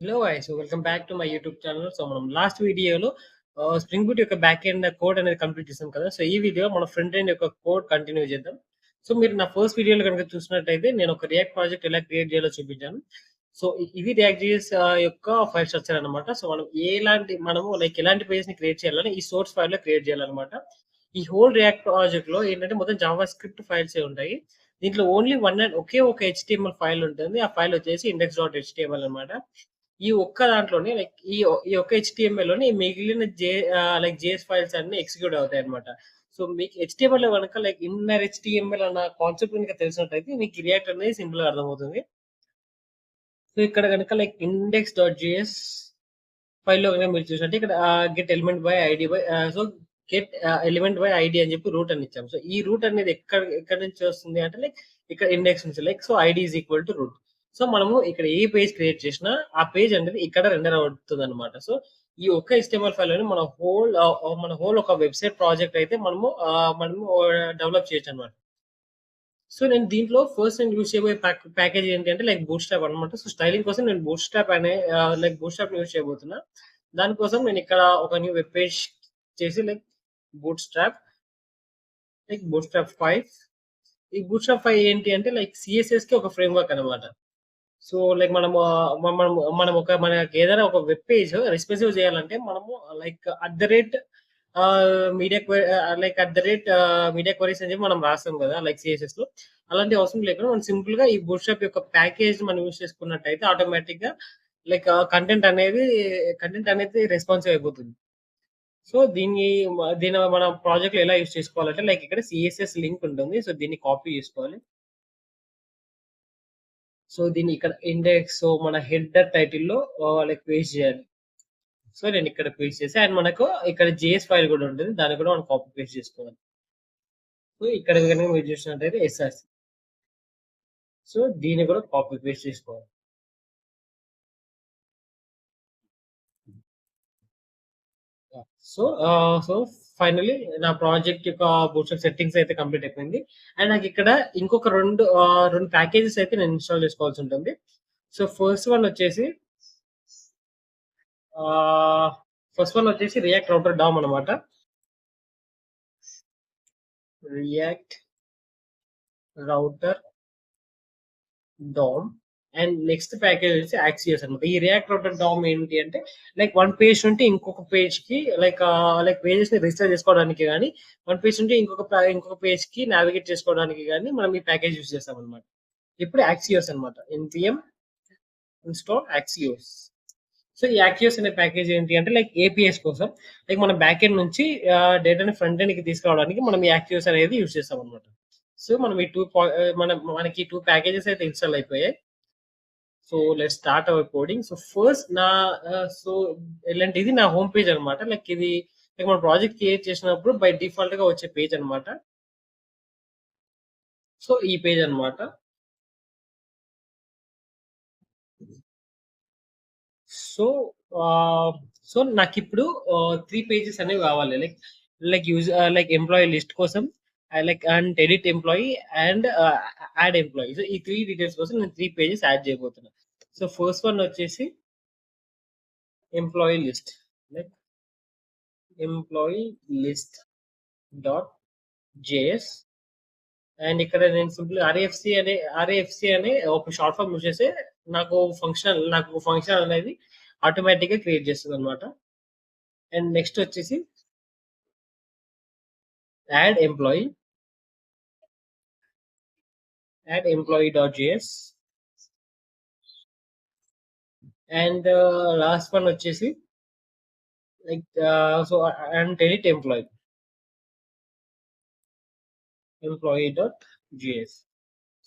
Hello guys welcome back to my YouTube channel. So మనం last వీడియోలో spring boot యొక్క back end code అనేది complete చేసాం కదా. సో ఈ వీడియో మన ఫ్రంట్ ఎండ్ యొక్క కోడ్ కంటిన్యూ చేద్దాం. సో మీరు నా ఫస్ట్ వీడియోలో కనుక చూసినట్టయితే నేను ఒక రియాక్ట్ ప్రాజెక్ట్ ఎలా క్రియేట్ చేయాలో చూపించాను. సో ఇది రియాక్ట్ జేఎస్ యొక్క ఫైల్ స్ట్రక్చర్ అనమాట. సో మనము లైక్ ఎలాంటి పేజెస్ ని క్రియేట్ చేయాలని ఈ సోర్స్ ఫైల్ లో క్రియేట్ చేయాలన్నమాట. ఈ హోల్ రియాక్ట్ ప్రాజెక్ట్ లో ఏంటంటే మొత్తం జావా స్క్రిప్ట్ ఫైల్స్ ఉంటాయి. దీంట్లో ఓన్లీ వన్ అండ్ ఒకే ఒక హెచ్టిఎంఎల్ ఫైల్ ఉంటుంది. ఆ ఫైల్ వచ్చేసి index.html అన్నమాట. ఈ ఒక్క దాంట్లోనే లైక్ ఈ ఒక్క హెచ్టిఎంఎల్ లోని మిగిలిన లైక్ జేఎస్ ఫైల్స్ అన్ని ఎగ్జిక్యూట్ అవుతాయి అనమాట. సో మీకు హెచ్టిఎంఎల్ లో కనుక లైక్ ఇన్నర్ హెచ్టిఎంఎల్ అన్న కాన్సెప్ట్ కనుక తెలిసినట్టయితే మీకు రియాక్ట్ అనేది సింపుల్ గా అర్థమవుతుంది. సో ఇక్కడ కనుక లైక్ index.js ఫైల్ లో కనుక మీరు చూసినట్టు ఇక్కడ get element by ID by so get element by ID అని చెప్పి రూట్ అని ఇచ్చాం. సో ఈ రూట్ అనేది ఎక్కడ నుంచి వస్తుంది అంటే లైక్ ఇక్కడ ఇండెక్స్ నుంచి like so ID is equal to root. So మనము ఇక్కడ ఏ పేజ్ క్రియేట్ చేసినా ఆ పేజ్ అనేది ఇక్కడ రెండర్ అవుతుంది అనమాట. సో ఈ ఒక్క HTML ఫైల్ అని మన హోల్ ఒక వెబ్సైట్ ప్రాజెక్ట్ అయితే మనము డెవలప్ చేయొచ్చు అనమాట. సో నేను దీంట్లో ఫస్ట్ నేను యూస్ చేయబోయే ప్యాకేజ్ ఏంటి అంటే లైక్ బూట్ స్ట్రాప్ అనమాట. సో స్టైలింగ్ కోసం నేను బూట్ స్ట్రాప్ అనే లైక్ బూట్ స్ట్రాప్ యూస్ చేయబోతున్నా. దానికోసం నేను ఇక్కడ ఒక న్యూ వెబ్ పేజ్ చేసి బూట్ స్ట్రాప్ బూట్ స్ట్రాప్ 5. ఈ బూట్ స్ట్రాప్ 5 ఏంటి అంటే లైక్ సిఎస్ఎస్ కి ఒక ఫ్రేమ్ వర్క్ అనమాట. సో లైక్ మనకి ఏదైనా ఒక వెబ్ పేజ్ రెస్పాన్సివ్ చేయాలంటే మనము like at the rate media media queries అని చెప్పి మనం రాస్తాం కదా లైక్ సిఎస్ఎస్ లో. అలాంటి అవసరం లేకుండా మనం సింపుల్ గా ఈ బూట్స్ట్రాప్ యొక్క ప్యాకేజ్ మనం యూస్ చేసుకున్నట్టయితే ఆటోమేటిక్ గా లైక్ కంటెంట్ అనేది రెస్పాన్సివ్ అయిపోతుంది. సో దీన్ని మన ప్రాజెక్ట్ లో ఎలా యూస్ చేసుకోవాలంటే లైక్ ఇక్కడ సిఎస్ఎస్ లింక్ ఉంటుంది. సో దీన్ని కాపీ చేసుకోవాలి. సో దీన్ని ఇక్కడ ఇండెక్స్ సో మన హెడర్ టైటిల్ లో లైక్ పేస్ట్ చేయాలి. సో నేను ఇక్కడ పేస్ట్ చేసి అండ్ మనకు ఇక్కడ జేఎస్ ఫైల్ కూడా ఉంటుంది. దాన్ని కూడా మనం కాపీ పేస్ట్ చేసుకోవాలి. సో ఇక్కడ కనుక మీరు చూసినట్టయితే ఎస్ఆర్సి. సో దీన్ని కూడా కాపీ పేస్ట్ చేసుకోవాలి. సో సో ఫైనలీ నా ప్రాజెక్ట్ యొక్క బూట్స్ట్రాప్ సెట్టింగ్స్ అయితే కంప్లీట్ అయిపోయింది. అండ్ నాకు ఇక్కడ ఇంకొక రెండు ప్యాకేజెస్ అయితే నేను ఇన్స్టాల్ చేసుకోవాల్సి ఉంటుంది. సో ఫస్ట్ వన్ వచ్చేసి రియాక్ట్ రౌటర్ డామ్ అనమాట. React router DOM and next package వచ్చి యాక్సియస్ అనమాట. ఈ రియాక్ట్ రౌటర్ డామ్ ఏంటి అంటే లైక్ వన్ పేజ్ నుండి ఇంకొక పేజ్ కి లైక్ పేజెస్ ని రిజిస్టర్ చేసుకోవడానికి కానీ వన్ పేజ్ నుండి ఇంకొక పేజ్ కి నావిగేట్ చేసుకోవడానికి కానీ మనం ఈ ప్యాకేజ్ యూస్ చేస్తాం అనమాట. ఇప్పుడు యాక్సియోస్ అనమాట. npm install యాక్సియోస్. సో ఈ యాక్సియోస్ అనే ప్యాకేజ్ ఏంటి అంటే లైక్ ఏపీఎస్ కోసం లైక్ మన బ్యాక్ ఎండ్ నుంచి డేటాని ఫ్రంట్ ఎండ్ కి తీసుకురావడానికి మనం ఈ యాక్సియోస్ అనేది యూస్ చేస్తాం అనమాట. సో మనం ఈ మనకి టూ ప్యాకేజెస్ అయితే ఇన్స్టాల్ అయిపోయాయి. So let start our coding. So first so ఇది నా హోమ్ పేజ్ అనమాట. లైక్ ఇది లైక్ మన ప్రాజెక్ట్ క్రియేట్ చేసినప్పుడు బై డిఫాల్ట్ గా వచ్చే పేజ్ అనమాట. సో ఈ పేజ్ అనమాట. సో సో నాకు ఇప్పుడు 3 పేజెస్ అనేవి కావాలి. లైక్ ఎంప్లాయీ లిస్ట్ కోసం and edit employee and add employee. So ఈ 3 డీటెయిల్స్ కోసం నేను 3 పేజెస్ యాడ్ చేయబోతున్నా. సో ఫస్ట్ వన్ వచ్చేసి employee list like employee list dot JS. And ఇక్కడ నేను సింపుల్ ఆర్ఏఎఫ్సి అనే ఒక షార్ట్ ఫామ్ యూజ్ చేస్తే నాకు ఫంక్షన్ అనేది ఆటోమేటిక్ గా క్రియేట్ చేస్తుంది అనమాట. అండ్ నెక్స్ట్ వచ్చేసి add employee dot JS. And last one వచ్చేసి like so and edit employee dot JS.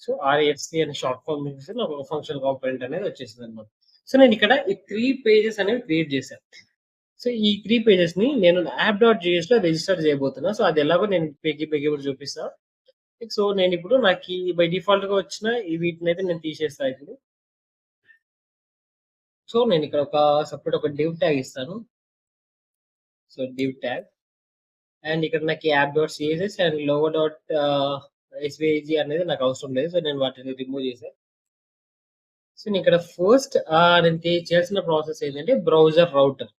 So RFC అనే షార్ట్ ఫామ్ యూజ్ చేసి నాకు ఒక ఫంక్షన్ కాంపోనెంట్ అనేది వచ్చేసింది అనమాట. సో నేను ఇక్కడ ఈ 3 పేజెస్ అనేవి క్రియేట్ చేశాను. సో ఈ 3 పేజెస్ ని నేను యాప్ డాట్ జిఎస్ లో రిజిస్టర్ చేయబోతున్నా. సో అది ఎలాగో నేను పెగి కూడా చూపిస్తా. సో నేను ఇప్పుడు నాకు బై డిఫాల్ట్ గా వచ్చిన వీటిని అయితే నేను తీసేస్తా ఇప్పుడు. సో నేను ఇక్కడ ఒక సపరేట్ ఒక డివ్ ట్యాగ్ ఇస్తాను. సో డివ్ ట్యాగ్ అండ్ ఇక్కడ నాకు app dot CSS and logo dot SVG అనేది నాకు అవసరం లేదు. సో నేను వాటిని రిమూవ్ చేశాను. సో నేను ఇక్కడ ఫస్ట్ నేను చేయాల్సిన ప్రాసెస్ ఏంటంటే browser router.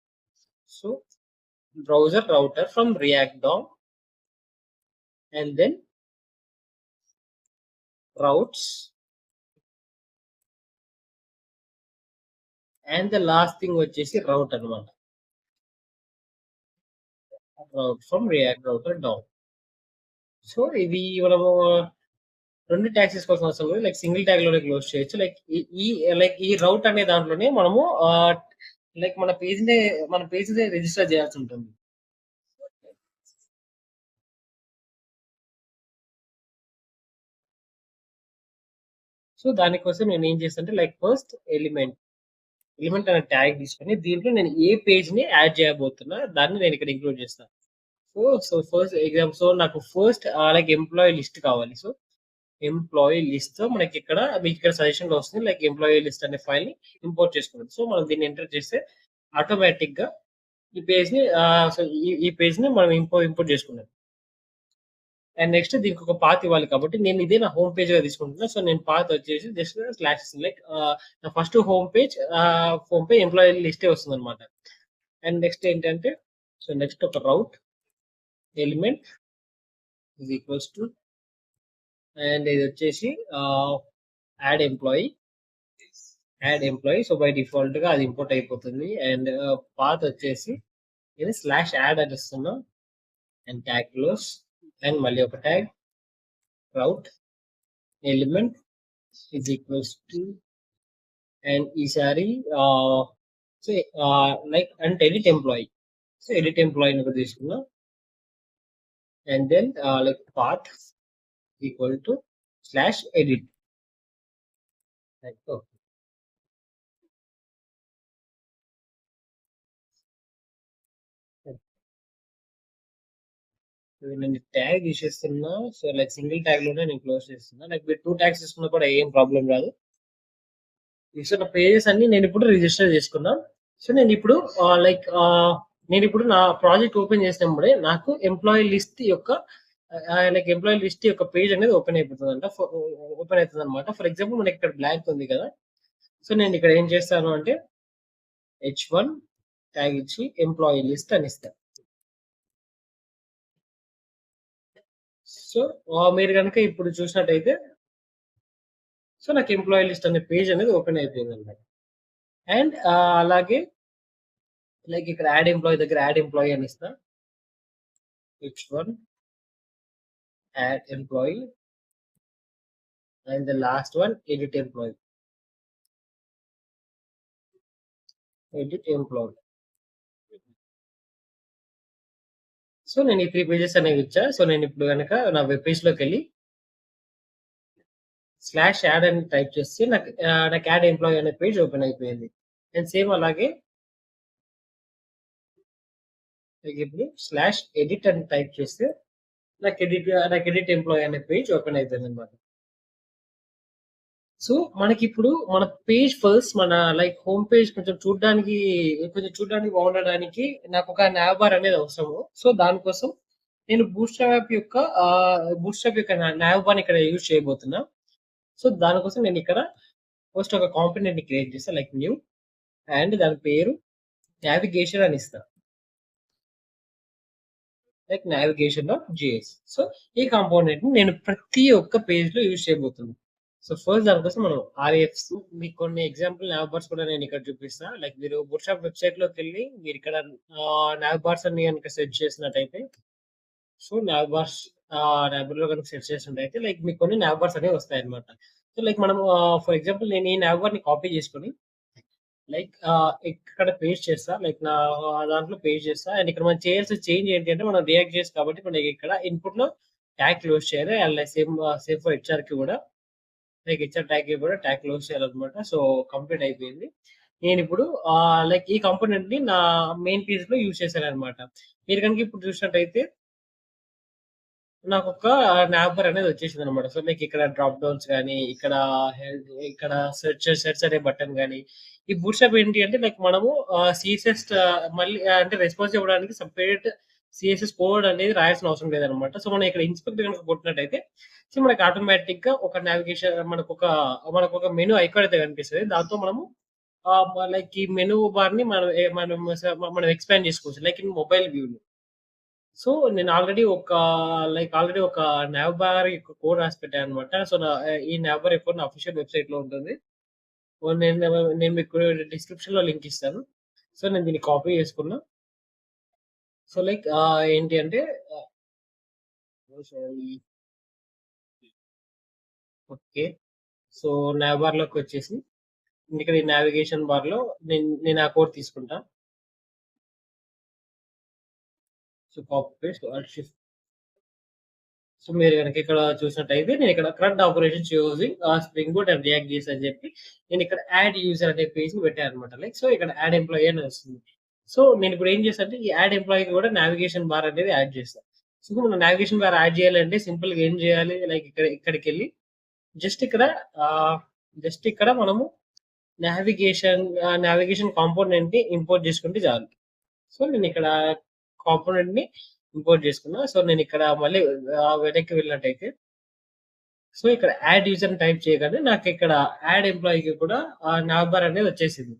So browser router from react DOM and then routes and the last thing వచ్చేసి రౌట్ అన్నమాట. Route from react router DOM. So ఇది మనము 2 ట్యాగ్స్ తీసుకోవాల్సిన అవసరం లేదు. లైక్ సింగిల్ ట్యాగ్ లోనే క్లోజ్ చేయొచ్చు. లైక్ ఈ రౌట్ అనే దాంట్లోనే మనము లైక్ మన పేజ్ రిజిస్టర్ చేయాల్సి ఉంటుంది. సో దానికోసం నేను ఏం చేస్తానంటే లైక్ ఫస్ట్ ఎలిమెంట్ అనే ట్యాగ్ తీసుకొని దీంట్లో నేను ఏ పేజ్ ని యాడ్ చేయబోతున్నా దాన్ని నేను ఇక్కడ ఇంక్లూడ్ చేస్తాను. సో ఫస్ట్ ఎగ్జాంపుల్, సో నాకు ఫస్ట్ లైక్ ఎంప్లాయీ లిస్ట్ కావాలి. సో ఎంప్లాయీ లిస్ట్ మనకి ఇక్కడ మీకు ఇక్కడ సజెషన్ లో వస్తుంది లైక్ ఎంప్లాయీ లిస్ట్ అనే ఫైల్ ని ఇంపోర్ట్ చేసుకున్నాం. సో మనం దీన్ని ఎంటర్ చేస్తే ఆటోమేటిక్ గా ఈ పేజ్ ని సో ఈ పేజ్ ని మనం ఇంపోర్ట్ చేసుకున్నాం. అండ్ నెక్స్ట్ దీనికి ఒక పాత్ ఇవ్వాలి కాబట్టి నేను ఇదే నా హోమ్ పేజ్ గా తీసుకుంటున్నా. సో నేను పాత్ వచ్చేసి జస్ట్ స్లాష్ లైక్ నా ఫస్ట్ హోమ్ పేజ్ ఎంప్లాయీ లిస్టే వస్తుంది అనమాట. అండ్ నెక్స్ట్ ఏంటంటే సో నెక్స్ట్ ఒక route element is equals to and ఇది వచ్చేసి add employee. So by default గా అది ఇంపోర్ట్ అయిపోతుంది. అండ్ పాత్ వచ్చేసి ఇది స్లాష్ యాడ్ అని ఇస్తున్నా అండ్ ట్యాగ్ క్లోజ్ అండ్ మళ్ళీ ఒక tag route element is equals to and ఈసారి so like and edit employee. So edit ఎంప్లాయీని కూడా తీసుకున్నా and then like path equal to slash edit. Like, oh. నేను ట్యాగ్ తీసేస్తున్నా. సో లైక్ సింగిల్ ట్యాగ్ లోనే నేను క్లోజ్ చేస్తున్నా. లైక్ మీరు 2 ట్యాగ్స్ తీసుకున్నా కూడా ఏం ప్రాబ్లం రాదు. సో నా పేజెస్ అన్ని నేను ఇప్పుడు రిజిస్టర్ చేసుకున్నా. సో నేను ఇప్పుడు నా ప్రాజెక్ట్ ఓపెన్ చేసినప్పుడే నాకు ఎంప్లాయీ లిస్ట్ యొక్క పేజ్ అనేది ఓపెన్ అవుతుంది అనమాట. ఫర్ ఎగ్జాంపుల్ మనకి ఇక్కడ బ్లాంక్ ఉంది కదా. సో నేను ఇక్కడ ఏం చేస్తాను అంటే h1 ట్యాగ్ ఇచ్చి ఎంప్లాయీ లిస్ట్ అని ఇస్తాను. సో మీరు కనుక ఇప్పుడు చూసినట్టయితే సో నాకు ఎంప్లాయీ లిస్ట్ అనే పేజ్ అనేది ఓపెన్ అయిపోయింది అనమాట. అండ్ అలాగే లైక్ ఇక్కడ యాడ్ ఎంప్లాయీ దగ్గర యాడ్ ఎంప్లాయీ అని ఇస్తా. h1 add employee and the last one edit employee. So నేను ఈ 3 పేజెస్ అనేవి ఇచ్చా. సో నేను ఇప్పుడు కనుక నా వెబ్ పేజ్ లోకి వెళ్ళి స్లాష్ యాడ్ అని టైప్ చేస్తే నాకు యాడ్ ఎంప్లాయీ అనే పేజ్ ఓపెన్ అయిపోయింది. అండ్ సేమ్ అలాగే ఇప్పుడు స్లాష్ ఎడిట్ అని టైప్ చేస్తే నాకు ఎడిట్ ఎంప్లాయీ అనే పేజ్ ఓపెన్ అయిపోయింది అనమాట. సో మనకి ఇప్పుడు మన పేజ్ ఫస్ట్ మన లైక్ హోమ్ పేజ్ కొంచెం చూడడానికి బాగుండడానికి నాకు ఒక nav బార్ అనేది అవసరము. సో దానికోసం నేను బూట్స్ట్రాప్ యొక్క nav బార్ ఇక్కడ యూజ్ చేయబోతున్నా. సో దానికోసం నేను ఇక్కడ ఫస్ట్ ఒక కాంపోనెంట్ ని క్రియేట్ చేస్తా లైక్ న్యూ అండ్ దాని పేరు నావిగేషన్ అని ఇస్తా. Like navigation.js. సో ఈ కాంపోనెంట్ ని నేను ప్రతి ఒక్క పేజ్ లో యూజ్ చేయబోతున్నాను. సో ఫస్ట్ దానికోసం మనం RFs మీకు కొన్ని ఎగ్జాంపుల్ nav bars కూడా నేను ఇక్కడ చూపిస్తా. లైక్ మీరు బూట్స్ట్రాప్ వెబ్సైట్ లోకి వెళ్ళి మీరు ఇక్కడ nav bars అని కనుక సెర్చ్ చేసినట్టయితే సో nav bars లో కనుక సెర్చ్ చేసినట్టయితే లైక్ మీకు కొన్ని nav bars అనేవి వస్తాయి అనమాట. సో లైక్ మనం ఫర్ ఎగ్జాంపుల్ నేను ఈ nav bar ని కాపీ చేసుకొని లైక్ ఇక్కడ పేస్ట్ చేస్తా. లైక్ నా దాంట్లో పేస్ట్ చేస్తా. అండ్ ఇక్కడ మనం చేయాల్సిన చేంజ్ ఏంటి అంటే మనం రియాక్ట్ చేసి కాబట్టి మనకి ఇక్కడ ఇన్పుట్ లో ట్యాగ్ క్లోజ్ చేయాలి. అండ్ సేమ్ ఫర్ HR కి కూడా లైక్ HR ట్యాగ్ కి కూడా ట్యాగ్ క్లోజ్ చేయాలన్నమాట. సో కంప్లీట్ అయిపోయింది. నేను ఇప్పుడు లైక్ ఈ కాంపోనెంట్ ని నా మెయిన్ పేజ్ లో యూజ్ చేశాను అనమాట. మీరు కనుక ఇప్పుడు చూసినట్టయితే నాకు ఒక nav bar అనేది వచ్చేసింది అనమాట. సో లైక్ ఇక్కడ డ్రాప్ డౌన్స్ కానీ ఇక్కడ సెర్చ్ అనే బటన్ కానీ ఈ బూట్స్ట్రాప్ ఏంటి అంటే లైక్ మనము CSS మళ్ళీ అంటే రెస్పాన్స్ ఇవ్వడానికి సపరేట్ సిఎస్ఎస్ కోడ్ అనేది రాయాల్సిన అవసరం లేదనమాట. సో మనం ఇక్కడ ఇన్స్పెక్ట్ కనుక కొట్టినట్టయితే సో మనకి ఆటోమేటిక్ గా ఒక నావిగేషన్ మనకు ఒక మెనూ ఐకాన్ అయితే కనిపిస్తుంది. దాంతో మనము లైక్ ఈ మెనూ బార్ ని మనం ఎక్స్పాండ్ చేసుకోవచ్చు like in mobile view. So నేను ఆల్రెడీ ఒక nav బార్ యొక్క కోడ్ రాసి పెట్టాను అనమాట. సో ఈ nav బార్ యొక్క నా అఫీషియల్ వెబ్సైట్ లో ఉంటుంది. సో నేను మీకు డిస్క్రిప్షన్ లో లింక్ ఇస్తాను. సో నేను దీన్ని కాపీ చేసుకున్నా. సో లైక్ ఏంటి అంటే ఓకే. సో nav బార్ లోకి వచ్చేసి ఇక్కడ ఈ నావిగేషన్ బార్ లో నేను ఆ కోడ్ తీసుకుంటా. So copy paste shift. So మీరు కనుక ఇక్కడ చూసినట్టయితే నేను ఇక్కడ current operations using spring boot and React చేసి అని చెప్పి నేను ఇక్కడ యాడ్ యూజర్ అనే పేజ్ ని పెట్టాను అనమాట. లైక్ సో ఇక్కడ యాడ్ ఎంప్లాయీ అని వస్తుంది. సో నేను ఇప్పుడు ఏం చేస్తాను అంటే ఈ యాడ్ ఎంప్లాయీకి కూడా నావిగేషన్ బార్ అనేది యాడ్ చేస్తాను. సో మనం నావిగేషన్ బార్ యాడ్ చేయాలంటే సింపుల్ గా ఏం చేయాలి, లైక్ ఇక్కడికి వెళ్ళి జస్ట్ ఇక్కడ మనము నావిగేషన్ కాంపోనెంట్ ని ఇంపోర్ట్ చేసుకుంటే చాలు. సో నేను ఇక్కడ కాంపోనెంట్ ని ఇంపోర్ట్ చేసుకున్నా. సో నేను ఇక్కడ మళ్ళీ వెనక్కి వెళ్ళినట్టయితే సో ఇక్కడ యాడ్ యూజర్ టైప్ చేయగానే నాకు ఇక్కడ యాడ్ ఎంప్లాయీకి కూడా nav బార్ అనేది వచ్చేసింది.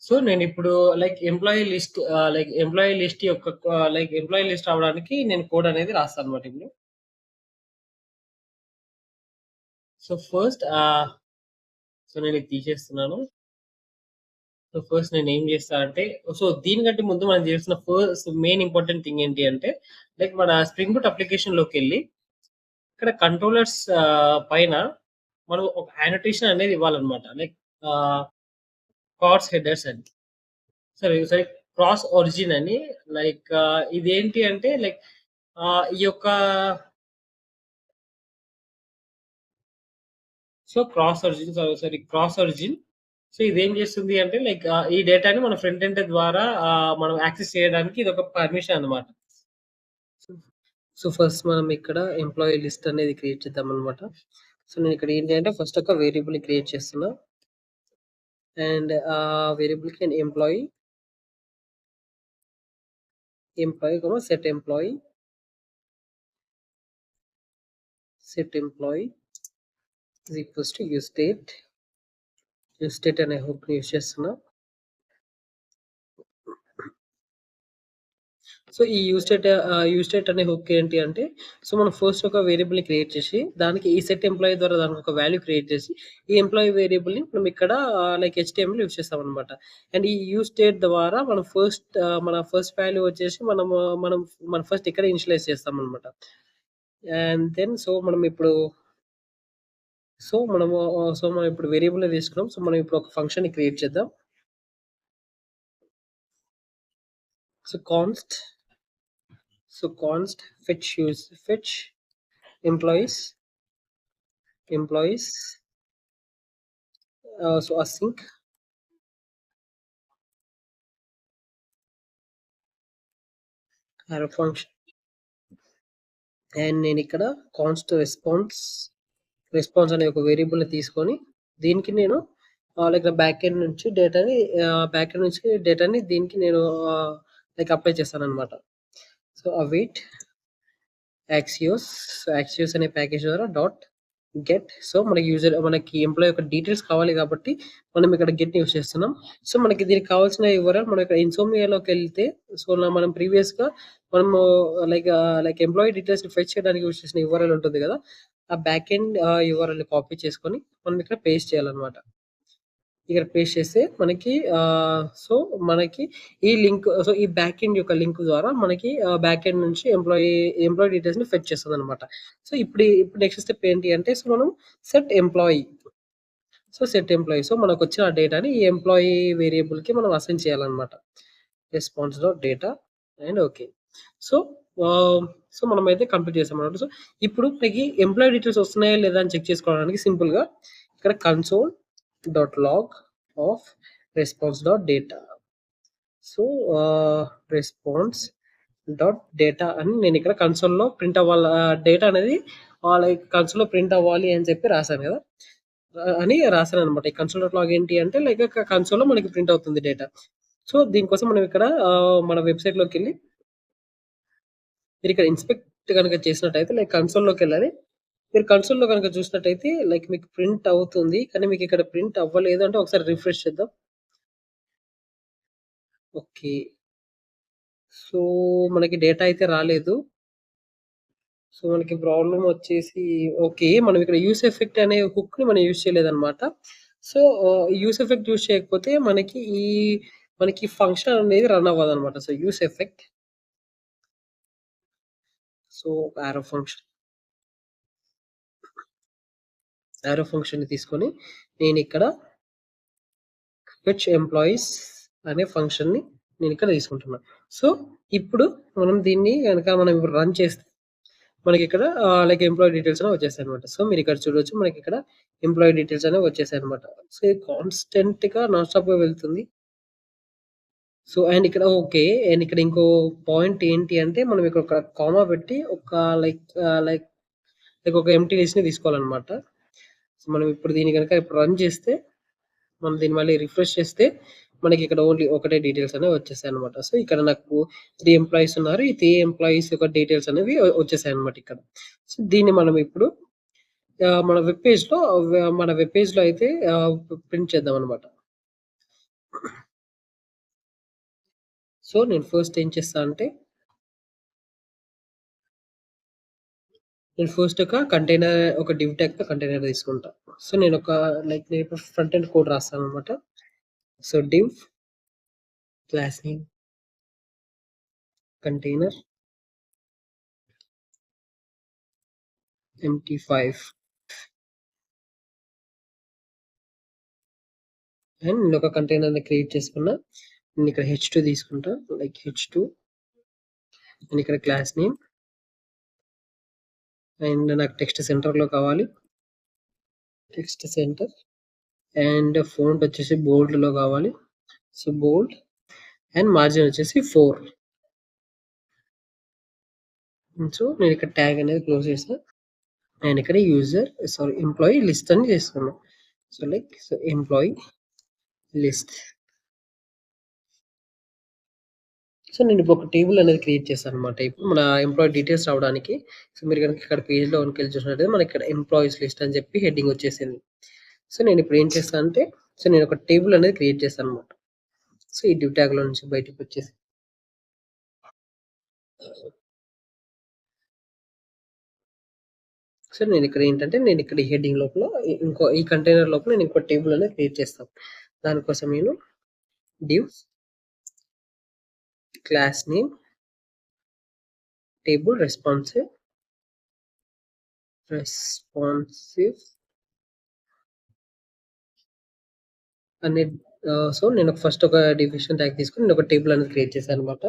సో నేను ఇప్పుడు ఎంప్లాయీ లిస్ట్ అవడానికి నేను కోడ్ అనేది రాస్తాను అనమాట ఇప్పుడు. సో ఫస్ట్ సో నేను ఇది తీసేస్తున్నాను. సో ఫస్ట్ నేను ఏం చేస్తా అంటే సో దీనికంటే ముందు మనం చేసిన ఫస్ట్ మెయిన్ ఇంపార్టెంట్ థింగ్ ఏంటి అంటే లైక్ మన స్ప్రింగ్ బూట్ అప్లికేషన్ లోకి వెళ్ళి ఇక్కడ కంట్రోలర్స్ పైన మనం ఒక యానోటేషన్ అనేది ఇవ్వాలన్నమాట. లైక్ కార్డ్స్ హెడర్స్ అని సరే క్రాస్ ఒరిజిన్ అని లైక్ ఇదేంటి అంటే లైక్ ఈ యొక్క సో క్రాస్ ఒరిజిన్ సో ఇదేం చేస్తుంది అంటే లైక్ ఈ డేటాని మన ఫ్రంట్ ఎండ్ ద్వారా మనం యాక్సెస్ చేయడానికి ఇది ఒక పర్మిషన్ అన్నమాట. సో ఫస్ట్ మనం ఇక్కడ ఎంప్లాయీ లిస్ట్ అనేది క్రియేట్ చేద్దాం అనమాట. సో నేను ఇక్కడ ఏంటి అంటే ఫస్ట్ ఒక వేరియబుల్ ని క్రియేట్ చేస్తున్నా అండ్ ఆ వేరియబుల్ కి నేను employee set employee is equals to use state అనే హుక్ ని యూస్ చేస్తున్నా. సో ఈ యూజ్ స్టేట్ అనే హుక్ ఏంటి అంటే సో మనం ఫస్ట్ ఒక వేరియబుల్ ని క్రియేట్ చేసి దానికి ఈ సెట్ ఎంప్లాయీ ద్వారా దానికి ఒక వాల్యూ క్రియేట్ చేసి ఈ ఎంప్లాయీ వేరియబుల్ ని మనం ఇక్కడ లైక్ HTML యూస్ చేస్తాం అనమాట. అండ్ ఈ యూజ్ స్టేట్ ద్వారా మనం మన ఫస్ట్ వాల్యూ వచ్చేసి మనం ఫస్ట్ ఇక్కడ ఇనిషియలైజ్ చేస్తాం అనమాట. అండ్ దెన్ సో మనం ఇప్పుడు వేరియబుల్ తీసుకున్నాం. సో మనం ఇప్పుడు ఒక ఫంక్షన్ ని క్రియేట్ చేద్దాం. So const fetch employees so async arrow function and నేను ఇక్కడ const రెస్పాన్స్ అనే ఒక వేరియబుల్ ని తీసుకొని దీనికి నేను లైక్ బ్యాక్ ఎండ్ నుంచి డేటాని దీనికి నేను లైక్ అప్లై చేస్తాను అనమాట. సో await axios అనే ప్యాకేజ్ ద్వారా డాట్ గెట్. సో మనకి ఎంప్లాయీ యొక్క డీటెయిల్స్ కావాలి కాబట్టి మనం ఇక్కడ గెట్ యూస్ చేస్తున్నాం. సో మనకి దీనికి కావాల్సిన URL మనం ఇక్కడ ఇన్సోమియాలోకి వెళ్తే సో మనం ప్రీవియస్ గా మనము లైక్ ఎంప్లాయీ డీటెయిల్స్ ఫెచ్ చేయడానికి యూస్ చేసిన URL ఉంటుంది కదా, ఆ బ్యాక్ ఎండ్ URL కాపీ చేసుకొని మనం ఇక్కడ పేస్ట్ చేయాలన్నమాట. ఇక్కడ పేస్ట్ చేస్తే మనకి ఈ లింక్ సో ఈ బ్యాక్ ఎండ్ యొక్క లింక్ ద్వారా మనకి బ్యాక్ ఎండ్ నుంచి ఎంప్లాయీ డీటెయిల్స్ ని ఫెచ్ చేస్తుంది అనమాట. సో ఇప్పుడు నెక్స్ట్ స్టెప్ ఏంటి అంటే సో మనం సెట్ ఎంప్లాయీ సో మనకు వచ్చిన డేటాని ఈ ఎంప్లాయీ వేరియబుల్ కి మనం అసైన్ చేయాలన్నమాట. Response dot data and okay. So మనం అయితే కంప్లీట్ చేస్తాం అనమాట. సో ఇప్పుడు మనకి ఎంప్లాయీ డీటెయిల్స్ వస్తున్నాయా లేదా అని చెక్ చేసుకోవడానికి సింపుల్ గా ఇక్కడ console.log of response.data so response.data అని నేను ఇక్కడ కన్సోల్లో ప్రింట్ అవ్వాలి డేటా అనేది లైక్ కన్సోల్లో ప్రింట్ అవ్వాలి అని చెప్పి రాశాను కదా. అని రాసాననమాట. ఈ కన్సోల్ డాట్ లాగ్ ఏంటి అంటే లైక్ కన్సోల్‌లో మనకి ప్రింట్ అవుతుంది డేటా. సో, దీనికోసం మనం ఇక్కడ మన వెబ్‌సైట్‌లోకెళ్ళి మీరిక్కడ ఇన్స్‌పెక్ట్ గనుక చేసినట్టయితే లైక్ కన్సోల్‌లోకెళ్ళాలి. మీరు కన్సోల్‌లో గనుక చూసినట్టయితే లైక్ మీకు ప్రింట్ అవుతుంది. కానీ మీకిక్కడ ప్రింట్ అవ్వలేదు అంటే ఒకసారి రిఫ్రెష్ చేద్దాం. ఓకే. సో, మనకి డేటా అయితే రాలేదు. సో, మనకి ప్రాబ్లమ్ వచ్చేసి ఓకే. మనం ఇక్కడ యూజ్ ఎఫెక్ట్ అనే హుక్‌ని మనం యూజ్ చేయలేదన్నమాట. సో, యూజ్ ఎఫెక్ట్ యూజ్ చేయకపోతే మనకి ఫంక్షన్ అనేది రన్ అవ్వదన్నమాట. So, use effect so, arrow function arrow ఫంక్షన్‌ని తీసుకొని నేనిక్కడ ఫెచ్ ఎంప్లాయీస్ అనే ఫంక్షన్‌ని నేనిక్కడ తీసుకుంటున్నా. సో, ఇప్పుడు దీన్ని గనక మనం ఇప్పుడు రన్ చేస్తే మనకిక్కడ లైక్ ఎంప్లాయీ డీటెయిల్స్ అనేవి వచ్చేసాయన్నమాట. సో, మీరిక్కడ చూడొచ్చు మనకిక్కడ ఎంప్లాయీ డీటెయిల్స్ అనేవి వచ్చేసాయన్నమాట. సో, ఇది కాన్స్టెంట్‌గా నాన్ స్టాప్‌గా వెళ్తుంది. సో, అండ్ ఇక్కడ ఓకే. అండ్ ఇక్కడ ఇంకో పాయింట్ ఏంటి అంటే మనం ఇక్కడ ఒక కామా పెట్టి ఒక లైక్ లైక్ ఒక ఎంప్టీ లిస్ట్‌ని తీసుకోవాలన్నమాట. సో, మనం ఇప్పుడు దీన్ని గనక ఇప్పుడు రన్ చేస్తే మనం దీన్ని మళ్ళీ రిఫ్రెష్ చేస్తే మనకిక్కడ ఓన్లీ ఒకటే డీటెయిల్స్ అనేవి వచ్చేసాయన్నమాట. సో, ఇక్కడ నాకు 3 ఎంప్లాయీస్ ఉన్నారు. ఈ 3 ఎంప్లాయీస్ యొక్క డీటెయిల్స్ అనేవి వచ్చేసాయన్నమాట ఇక్కడ. సో, దీన్ని మనం ఇప్పుడు మన వెబ్ పేజ్‌లో అయితే ప్రింట్ చేద్దామన్నమాట. సో, నేను ఫస్ట్ ఏం చేస్తా అంటే నేను ఫస్ట్ ఒక డివ్ ట్యాగ్‌తో కంటైనర్ తీసుకుంటా. సో, నేను ఇప్పుడు ఫ్రంట్ ఎండ్ కోడ్ రాస్తానన్నమాట. So, div class name container empty5 and నేనొక కంటైనర్‌ని క్రియేట్ చేసుకున్నా. నేనిక్కడ h2 తీసుకుంటా. లైక్ h2 అండ్ ఇక్కడ క్లాస్ నేమ్ అండ్ నాకు టెక్స్ట్ సెంటర్‌లో కావాలి. టెక్స్ట్ సెంటర్ అండ్ ఫాంట్ వచ్చేసి బోల్డ్‌లో కావాలి. సో, బోల్డ్ అండ్ మార్జిన్ వచ్చేసి 4. సో, నేనిక్కడ ట్యాగ్ అనేది క్లోజ్ చేశా. అండ్ ఇక్కడ ఎంప్లాయీ లిస్ట్ అని చేస్తున్నా. So, employee list. సో, నేనిప్పుడు ఒక టేబుల్ అనేది క్రియేట్ చేశానన్నమాట. ఇప్పుడు మన ఎంప్లాయీ డీటెయిల్స్ రావడానికి. సో, మీరు గనుక ఇక్కడ పేజ్‌లో గనుకెళ్లి చూసినట్టయితే మనకిక్కడ ఎంప్లాయీస్ లిస్ట్ అని చెప్పి హెడ్డింగ్ వచ్చేసింది. సో, నేనిప్పుడు ఏం చేస్తా అంటే నేనొక టేబుల్ అనేది క్రియేట్ చేశానన్నమాట. సో, ఈ డివ్ ట్యాగ్‌లో నుంచి బయటికొచ్చేసి సో, నేనిక్కడ ఈ హెడ్డింగ్ లోపల ఈ కంటైనర్ లోపల నేను ఇంకో టేబుల్ అనేది క్రియేట్ చేస్తాను. దానికోసం నేను div class name table responsive అనే సో, నేను ఫస్ట్ ఒక డెఫినిషన్ ట్యాగ్ తీసుకొని నేనొక టేబుల్ అనేది క్రియేట్ చేశానన్నమాట.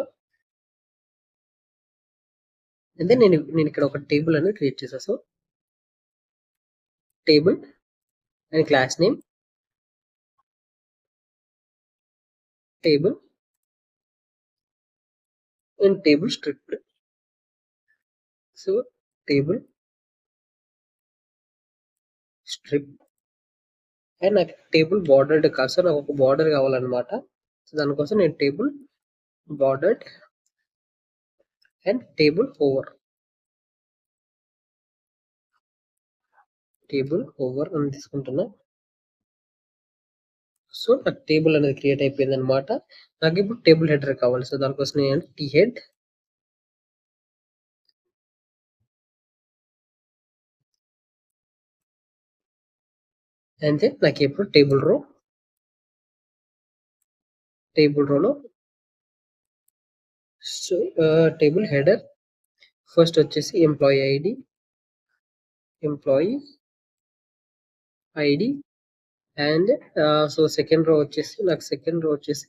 అండ్ దెన్ నేనిక్కడ ఒక టేబుల్ అనేది క్రియేట్ చేశా. So, table and class name table and table stripped. So, table strip and నాకు టేబుల్ బార్డర్డ్ కాదు. సో, నాకొక బార్డర్ కావాలన్నమాట. సో, దానికోసం నేను table bordered and table over అని తీసుకుంటున్నా. సో, నాకు టేబుల్ అనేది క్రియేట్ అయిపోయిందన్నమాట. నాకిప్పుడు టేబుల్ హెడర్ కావాలి. సో, దానికోసం నేను టీహెడ్ అండ్ దెన్ నాకిప్పుడు టేబుల్ రోలో సో, టేబుల్ హెడర్ ఫస్ట్ వచ్చేసి employee ID and so, second row వచ్చేసి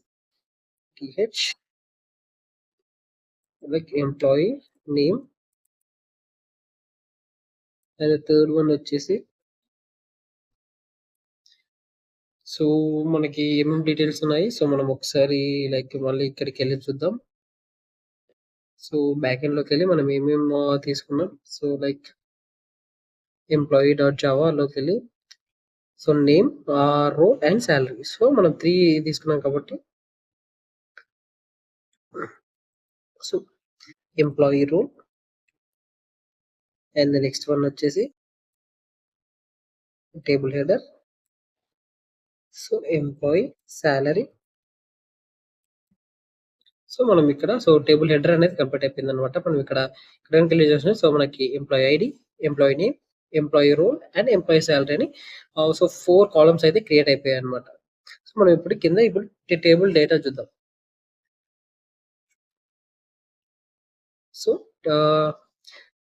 TH like employee name and third one వచ్చేసి సో, మనకి ఏమేం డీటెయిల్స్ ఉన్నాయి. సో, మనం ఒకసారి లైక్ మళ్ళీ ఇక్కడికెళ్ళి చూద్దాం. సో, బ్యాక్ ఎండ్‌లోకెళ్ళి మనం తీసుకున్నాం. సో, లైక్ ఎంప్లాయీ డాట్ జావాలోకెళ్ళి so name, role and salary. So మనం 3 తీసుకున్నాం కాబట్టి so employee role and the next one వచ్చేసి table header. So employee salary. So మనం ఇక్కడ సో టేబుల్ హెడర్ అనేది కంప్లీట్ అయిపోయింది అనమాట. మనం ఇక్కడ వెళ్ళి చూసిన సో మనకి employee ID, employee name, employee role and employee salary అని సో 4 కాలమ్స్ అయితే క్రియేట్ అయిపోయాయి అనమాట. సో మనం ఇప్పుడు కింద టేబుల్ డేటా చూద్దాం. సో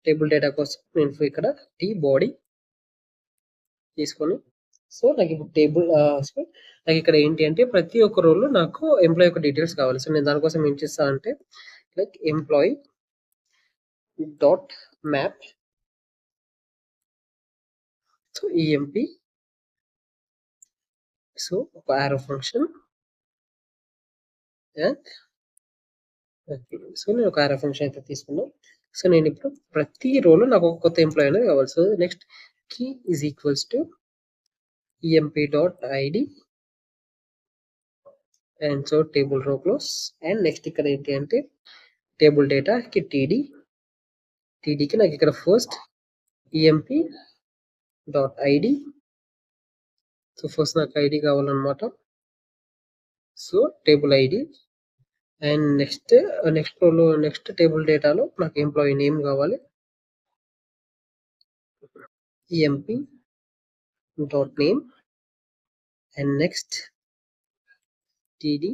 టేబుల్ డేటా కోసం నేను ఇక్కడ బాడీ తీసుకొని సో నాకు ఇప్పుడు టేబుల్ సో నాకు ఇక్కడ ఏంటి అంటే ప్రతి ఒక్క రోల్లో నాకు ఎంప్లాయీ యొక్క డీటెయిల్స్ కావాలి. సో నేను దానికోసం ఏం చేస్తాను అంటే like employee dot map so EMP so ఒక యారో ఫంక్షన్ అండ్ సో నేను ఒక యారో ఫంక్షన్ అయితే తీసుకున్నాను. సో నేను ఇప్పుడు ప్రతి రోలో నాకు ఒక కొత్త ఎంప్లాయీ అనేది కావాలి. So next key is equals to emp dot id and so table row close and next ఇక్కడ ఏంటి అంటే టేబుల్ డేటా కి టీడీకి నాకు ఇక్కడ first emp dot id. So first నాకు ఐడి కావాలన్నమాట. So table ID and next రోలో నెక్స్ట్ టేబుల్ డేటాలో నాకు ఎంప్లాయీ నేమ్ కావాలి. emp dot name and next td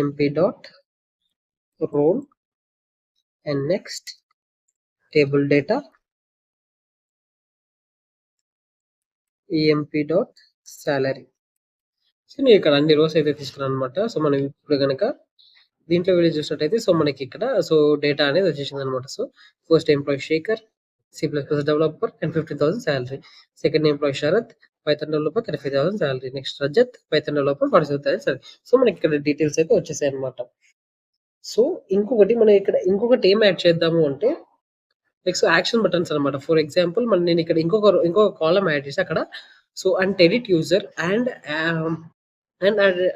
emp dot role and next table data emp dot salary. So నేను ఇక్కడ అన్ని rose అయితే తీసుకున్నాను అనమాట. సో మనం ఇప్పుడు కనుక దీంట్లో వెళ్ళి చూసినట్టయితే సో మనకి ఇక్కడ సో డేటా అనేది వచ్చేసింది అనమాట. So first employee Shekhar, C++ developer and 15,000 salary. Second employee Sharath, Python developer 35,000 salary. Next Rajat, Python developer 47,000 salary. So మనకి ఇక్కడ డీటెయిల్స్ అయితే వచ్చేసాయి అనమాట. సో ఇంకొకటి మనం ఇక్కడ ఇంకొకటి ఏం యాడ్ చేద్దాము అంటే లైక్ సో యాక్షన్ బటన్స్ అనమాట. ఫర్ ఎగ్జాంపుల్ నేను ఇక్కడ ఇంకొక కాలం యాడ్ చేసి అక్కడ so and edit user and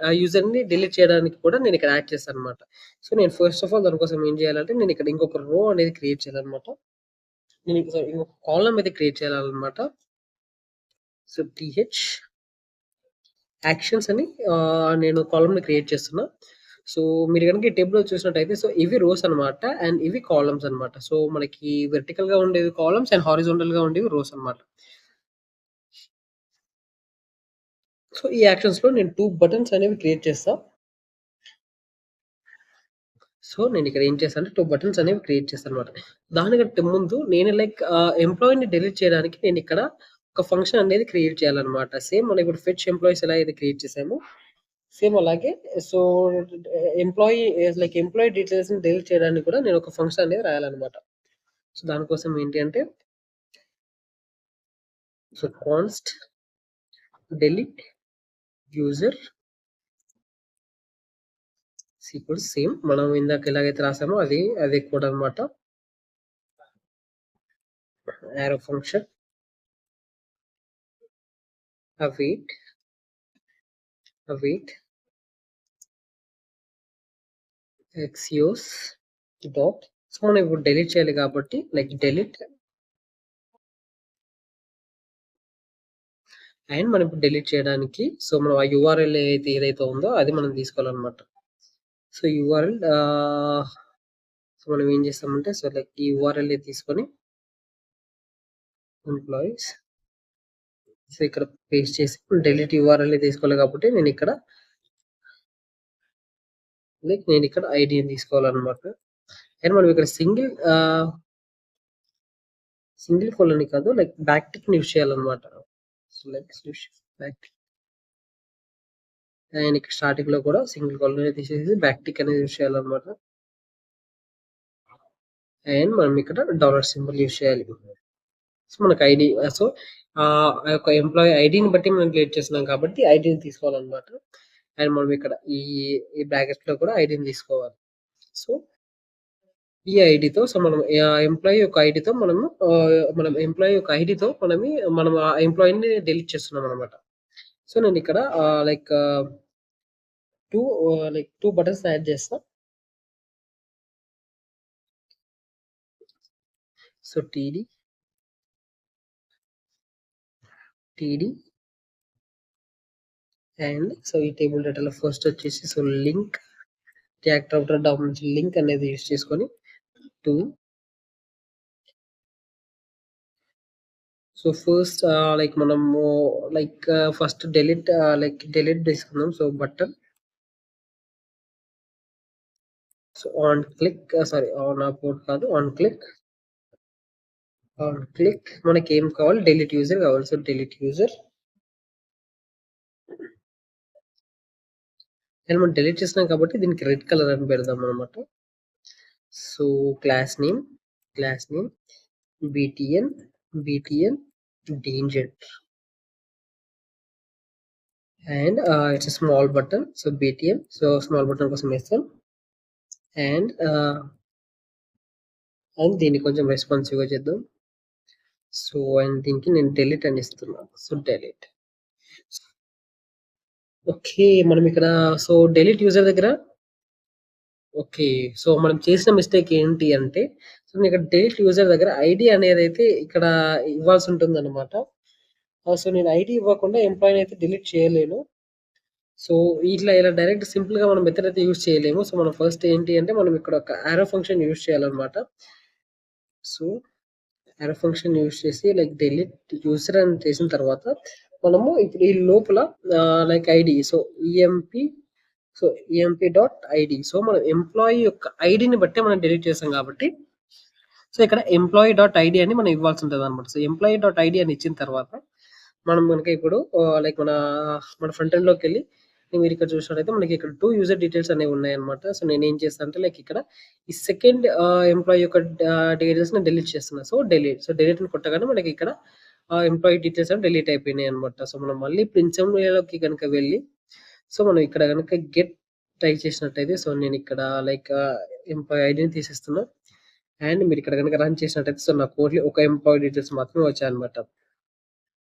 ఆ యూజర్ ని డిలీట్ చేయడానికి కూడా నేను ఇక్కడ యాడ్ చేస్తాను అనమాట. సో నేను ఫస్ట్ ఆఫ్ ఆల్ దానికోసం ఏం చేయాలంటే నేను ఇక్కడ ఇంకొక రో అనేది క్రియేట్ చేయాలన్నమాట. నేను ఇంకొక కాలం అయితే క్రియేట్ చేయాలన్నమాట. సో th యాక్షన్స్ అని నేను కాలమ్ ని క్రియేట్ చేస్తున్నా. సో మీరు కనుక ఈ టేబుల్ చూసినట్టయితే సో ఇవి రోస్ అనమాట అండ్ ఇవి కాలమ్స్ అనమాట. సో మనకి వెర్టికల్ గా ఉండేవి కాలమ్స్ అండ్ హారిజాంటల్ గా ఉండేవి రోస్ అనమాట. సో ఈ యాక్షన్స్ లో నేను 2 బటన్స్ అనేవి క్రియేట్ చేస్తా. సో నేను ఇక్కడ ఏం చేస్తాను అంటే 2 బటన్స్ అనేవి క్రియేట్ చేస్తాను అనమాట. దానికంటే ముందు నేను లైక్ ఎంప్లాయీని డిలీట్ చేయడానికి నేను ఇక్కడ ఒక ఫంక్షన్ అనేది క్రియేట్ చేయాలన్నమాట. సేమ్ మనం ఇప్పుడు ఫెచ్ ఎంప్లాయీస్ ఎలా అయితే క్రియేట్ చేసామో సేమ్ అలాగే సో ఎంప్లాయీ డీటెయిల్స్ ని డిలీట్ చేయడానికి కూడా నేను ఒక ఫంక్షన్ అనేది రాయాలన్నమాట. సో దానికోసం ఏంటి అంటే so const delete user equals same మనం ఇందాక ఎలాగైతే రాసామో అదే కోడ్ అనమాట. Arrow function await axios dot so మనం ఇప్పుడు డిలీట్ చేయాలి కాబట్టి లైక్ delete అండ్ మనం ఇప్పుడు డిలీట్ చేయడానికి సో మనం ఆ యూఆర్ఎల్ ఏదైతే ఉందో అది మనం తీసుకోవాలన్నమాట. సో యూఆర్ఎల్ సో మనం ఏం చేస్తామంటే సో లైక్ ఈ యూఆర్ఎల్ తీసుకొని ఎంప్లాయీస్ సో ఇక్కడ పేస్ట్ చేసి డిలీట్ యూఆర్ఎల్ తీసుకోవాలి కాబట్టి నేను ఇక్కడ ఐడిని తీసుకోవాలన్నమాట. అండ్ మనం ఇక్కడ సింగిల్ కోలన్ కాదు లైక్ బ్యాక్ టిక్ యూస్ చేయాలన్నమాట. So like back tick and ఇక్కడ స్టార్టింగ్ లో కూడా సింగిల్ కోలన్ తీసేసి బ్యాక్ టిక్ అనేది యూస్ చేయాలన్నమాట. అండ్ మనం ఇక్కడ డాలర్ సింబల్ యూస్ చేయాలి. సో మనకు ఐడి సో ఆ యొక్క ఎంప్లాయీ ఐడిని బట్టి మనం క్రియేట్ చేస్తున్నాం కాబట్టి ఐడిని తీసుకోవాలన్నమాట. అండ్ మనం ఇక్కడ ఈ బ్రాకెట్స్ లో కూడా ఐడిని తీసుకోవాలి. సో ఈ ఐడీతో సో, మనం ఎంప్లాయీ యొక్క ఐడీతో మనము మనం ఎంప్లాయీ యొక్క ఐడీతో మనం ఆ ఎంప్లాయీని డిలీట్ చేస్తున్నామనమాట. సో, నేనిక్కడ 2 బటన్స్ యాడ్ చేస్తా. సో, టీడీ అండ్ సో, ఈ టేబుల్ డేటాలో ఫస్ట్ వచ్చేసి so, link React router DOM నుంచి లింక్ అనేది యూజ్ చేసుకొని 2 సో, ఫస్ట్ మనము ఫస్ట్ డిలీట్ తీసుకుందాం. So, button so, on click on port కాదు ఆన్ క్లిక్ మనకేం కావాలి డిలీట్ యూజర్ కావాలి. సో, డిలీట్ యూజర్ అండ్ మనం డిలీట్ చేసినాం కాబట్టి దీనికి రెడ్ కలర్ అని పెడదాం అనమాట. So, class name btn danger and it's a small button. So, btn so, small button కోసం వేస్తాం అండ్ దీన్ని కొంచెం రెస్పాన్సివ్‌గా చేద్దాం. సో, అండ్ దీనికి నేను డిలీట్ అని ఇస్తున్నా. So, delete. ఓకే. మనం ఇక్కడ సో, డిలీట్ యూజర్ దగ్గర ఓకే. సో, మనం చేసిన మిస్టేక్ ఏంటి అంటే సో, నేను ఇక్కడ డిలీట్ యూజర్ దగ్గర ఐడీ అనేదైతే ఇక్కడ ఇవ్వాల్సి ఉంటుందన్నమాట. సో, నేను ఐడీ ఇవ్వకుండా ఎంప్లాయీని అయితే డిలీట్ చేయలేను. సో, ఇలా డైరెక్ట్ సింపుల్‌గా మనం మెథడ్ అయితే యూజ్ చేయలేము. సో, మనం ఫస్ట్ ఏంటి అంటే మనం ఇక్కడ ఒక యారో ఫంక్షన్ యూజ్ చేయాలన్నమాట. సో, యారో ఫంక్షన్ యూజ్ చేసి డిలీట్ యూజర్ అని చేసిన తర్వాత మనము ఇప్పుడు ఈ లోపల ID so, EMP dot ID so, మనం ఎంప్లాయీ యొక్క ఐడీని బట్టే మనం డిలీట్ చేసాం కాబట్టి సో, ఇక్కడ ఎంప్లాయీ డాట్ ఐడీ అని మనం ఇవ్వాల్సి ఉంటదన్నమాట. సో, ఎంప్లాయీ డాట్ ఐడీ అని ఇచ్చిన తర్వాత మనం గనుక ఇప్పుడు మన ఫ్రంట్ ఎండ్‌లోకెళ్ళి మీరు ఇక్కడ చూసినట్టయితే మనకి ఇక్కడ 2 యూజర్ డీటెయిల్స్ అనేవి ఉన్నాయన్నమాట. సో, నేనేం చేస్తాను అంటే ఇక్కడ ఈ సెకండ్ ఎంప్లాయీ యొక్క డీటెయిల్స్‌ని డిలీట్ చేస్తున్నా. సో, డిలీట్ అని కొట్టగానే మనకి ఇక్కడ ఎంప్లాయీ డీటెయిల్స్ అనేవి డిలీట్ అయిపోయినాయన్నమాట. సో, మనం మళ్ళీ ప్రిన్సిపల్‌లోకి గనుక వెళ్ళి సో, మనం ఇక్కడ గనుక గెట్ ట్రై చేసినట్టయితే సో, నేను ఇక్కడ ఎంప్లాయీ ఐడీని తీసేస్తున్నా. అండ్ మీరు ఇక్కడ గనుక రన్ చేసినట్టయితే సో, నాకు ఓన్లీ ఒక ఎంప్లాయీ డీటెయిల్స్ మాత్రమే వచ్చాయన్నమాట.